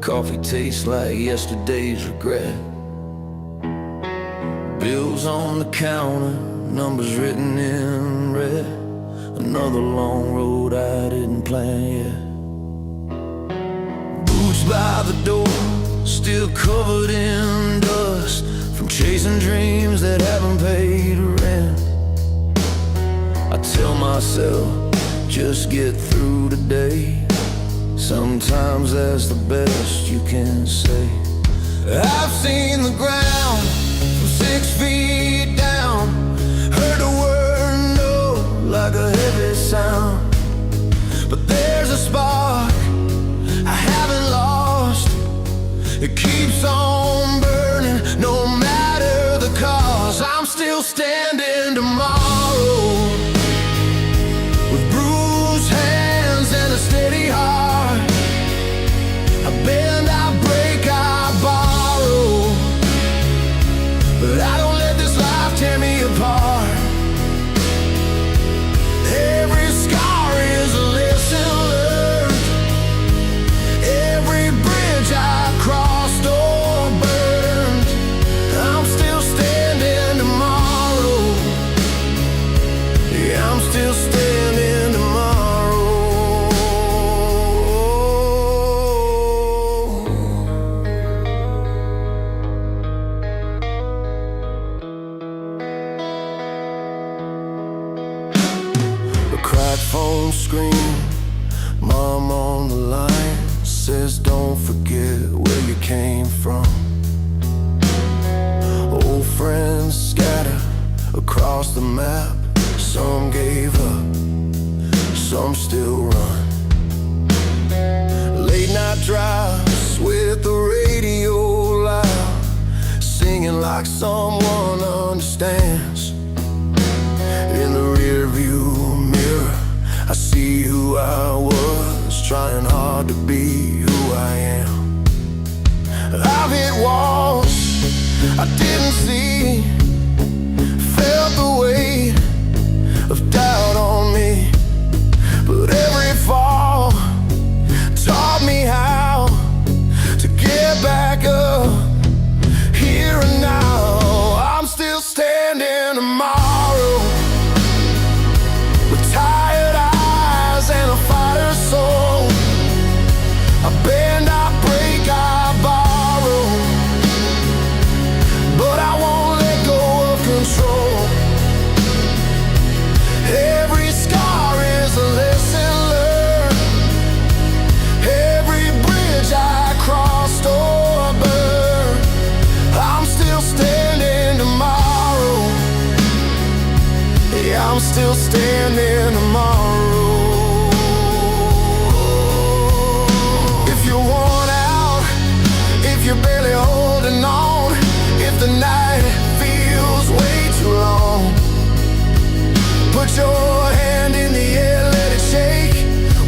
Coffee tastes like yesterday's regret. Bills on the counter, numbers written in red. Another long road I didn't plan yet. Boots by the door, still covered in dust, from chasing dreams that haven't paid rent. I tell myself, just get through today. Sometimes that's the best you can say. I've seen the ground from 6 feet down. keeps on burning, no matter the cause. I'm still standing tomorrow, with bruised hands and a steady heart. I bend, I break, I borrow, but I don't let this life tear me apart. Every scar is a lesson learned, every bridge I crossed or burned. I'm still standing tomorrow, yeah, I'm still standing tomorrow. A cracked phone screen, mom on the line, says don't forget where you came from. Old friends scatter across the map. Some gave up, some still run. Late night drives with the radio loud, singing like someone understands. In the rearview mirror, I see who I was, trying hard to be who I am. I've hit walls I didn't see, felt the weight of doubt on me, but every fall taught me how to get back up. Here and now, I'm still standing tomorrow, with tired eyes and a fighter's soul. I bend, I break, I borrow, but I won't let go of control. Every scar is a lesson learned, every bridge I crossed or burned. I'm still standing tomorrow, yeah, I'm still standing tomorrow. If you're worn out, if you're barely holding on, if the night feels way too long, put your hand in the air, let it shake.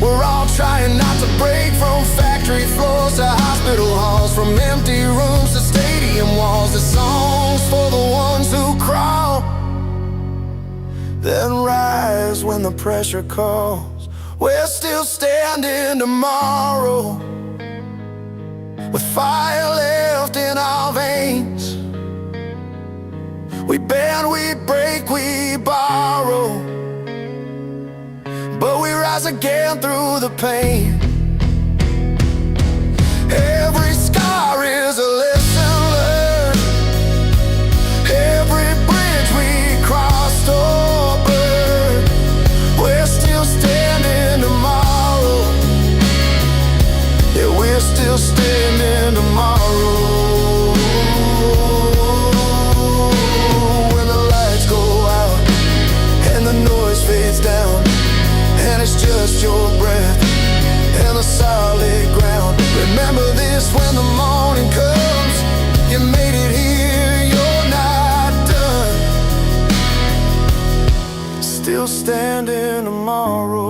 We're all trying not to break, from factory floors to hospital halls, from empty rooms to stadium walls. The songs for the ones who crawl, then rise when the pressure calls. We're still standing tomorrow, with fire left in our veins. We bend, we break, we borrow, but we rise again through the pain. Every scar is a lesson learned, every bridge we crossed or burned. We're still standing tomorrow, yeah, we're still standing tomorrow. When the lights go out and the noise fades down, and it's just your breath and the solid ground. Remember this when the morning comes, you made it here, you're not done. Still standing tomorrow.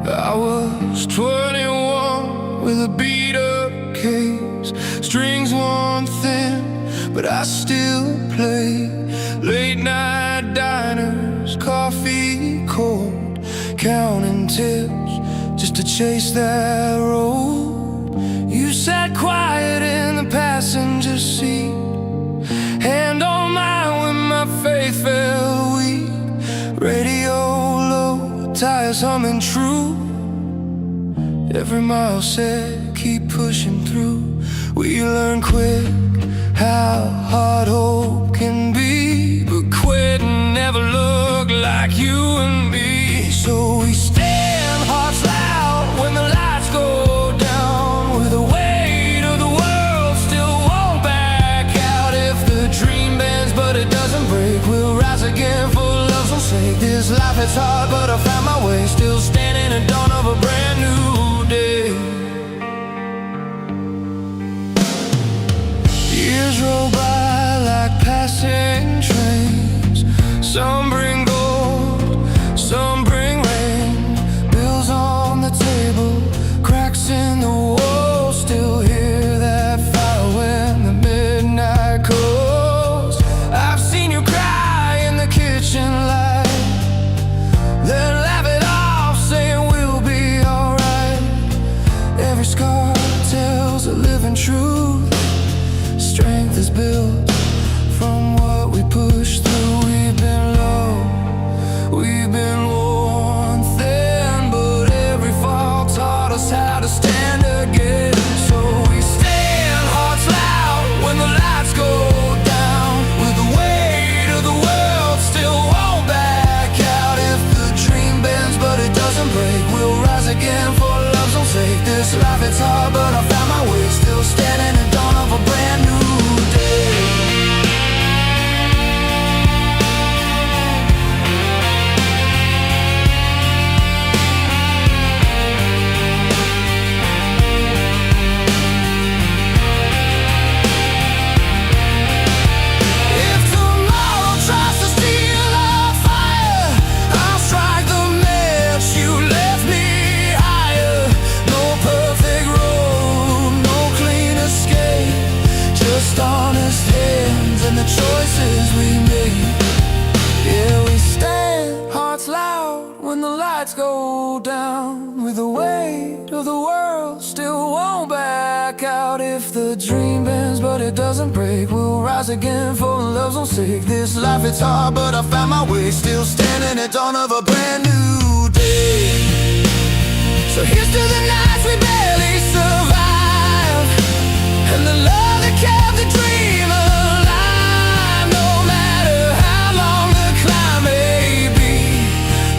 I was 21 with a beat-up case, strings worn thin, but I still play. Late night diners, coffee cold, counting tips just to chase that road. You sat quiet in the passenger seat, hand on mine when my faith fell weak. Radio low, tires humming true. Every mile said, keep pushing through. We learn quick how hard hope can be, but quitting never looked like you and me. So we stand hearts loud when the lights go down, with the weight of the world still won't back out. If the dream bends but it doesn't break, we'll rise again for love's own sake. This life is hard but I found my way, still standing at dawn of a brand new day. Years roll by like passing trains. Some bring gold, some bring rain. Bills on the table, cracks in the wall. Still hear that fire when the midnight calls. I've seen you cry in the kitchen light, then laugh it off saying we'll be alright. Every scar tells a living truth. Strength is built from what we push through. We've been low, we've been worn thin, but every fall taught us how to stand again. So we stand hearts loud when the lights go down, with the weight of the world still won't back out. If the dream bends but it doesn't break, we'll rise again for love's own sake. This life it's hard but I found my way, still standing at dawn of a brand new day. If tomorrow tries to steal our fire, I'll strike the match you left me higher. No perfect road, no clean escape, just honest hands and the choices we make. Yeah, we stand hearts loud when the lights go down, with the weight of the world still won't back out. If the dream bends but it doesn't break, we'll rise again for love's own sake. This life it's hard but I found my way, still standing at dawn of a brand new day. So here's to the nights we barely survive, and the love that kept the dream alive. No matter how long the climb may be,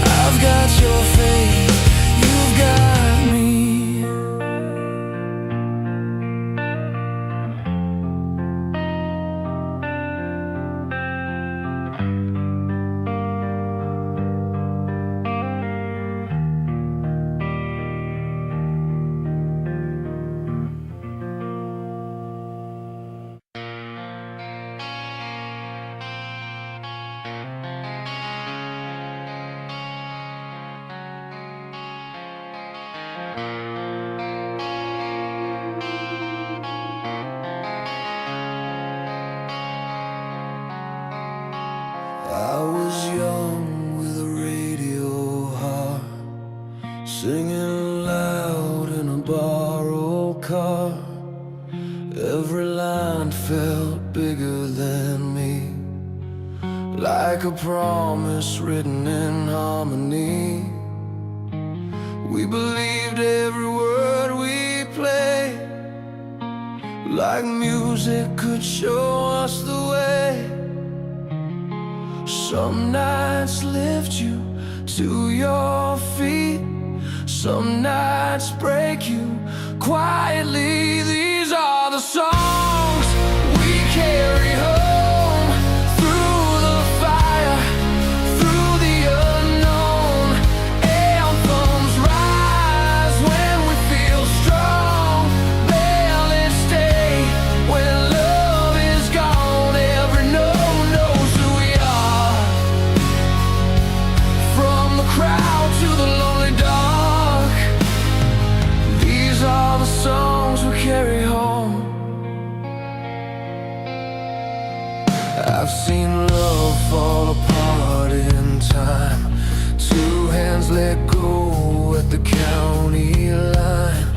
I've got your faith, you've got me. I was young with a radio heart, singing loud in a borrowed car. Every line felt bigger than me, like a promise written in harmony. We believed every word we played, like music could show us the way. Some nights lift you to your feet, some nights break you quietly. These are the songs we carry home, through the fire, through the unknown. Anthems rise when we feel strong, ballads stay when love is gone. Every note knows who we are, from the crowd to the lonely dark. These are the songs we carry home. I've seen love fall apart in time, two hands let go at the county line.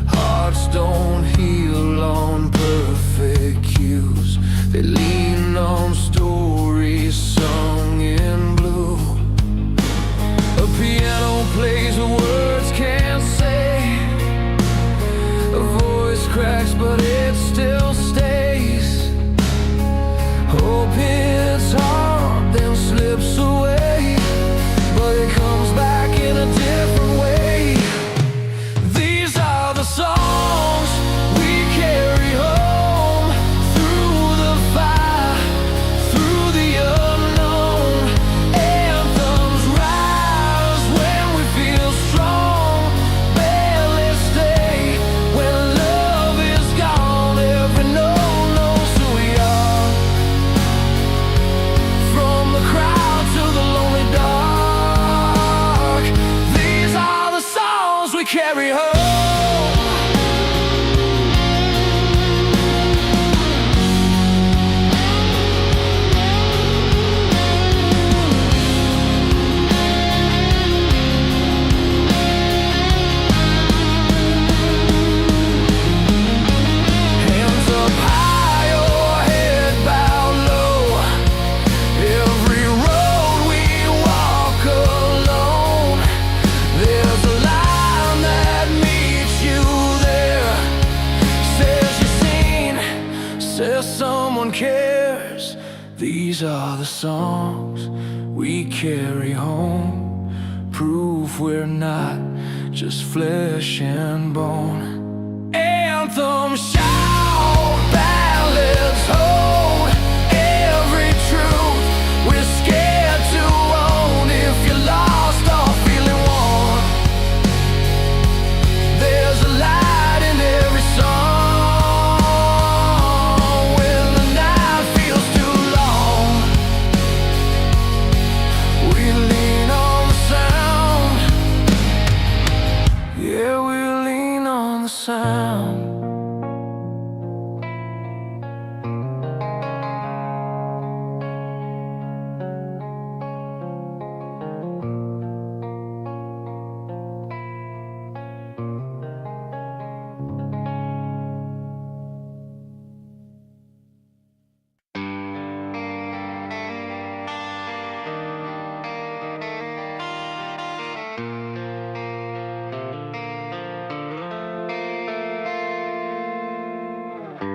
Hearts don't heal on perfect cues, they lean on stories sung in blue. A piano plays what words can't say, a voice cracks but it's theirs. These are the songs we carry home, proof we're not just flesh and bone. Anthems shout, ballads hold every truth we're scared to own. If you're lost or feeling worn, there's a light in every song. When the night feels too long, we lean on the sound. Yeah, we lean on the sound.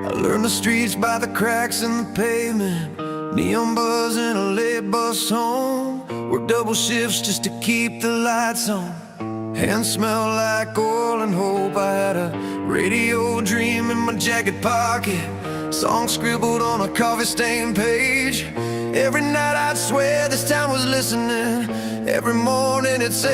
I learned the streets by the cracks in the pavement, neon buzz in a late bus home. Work double shifts just to keep the lights on. Hands smell like oil and hope. I had a radio dream in my jacket pocket, song scribbled on a coffee-stained page. Every night I'd swear this town was listening. Every morning it'd say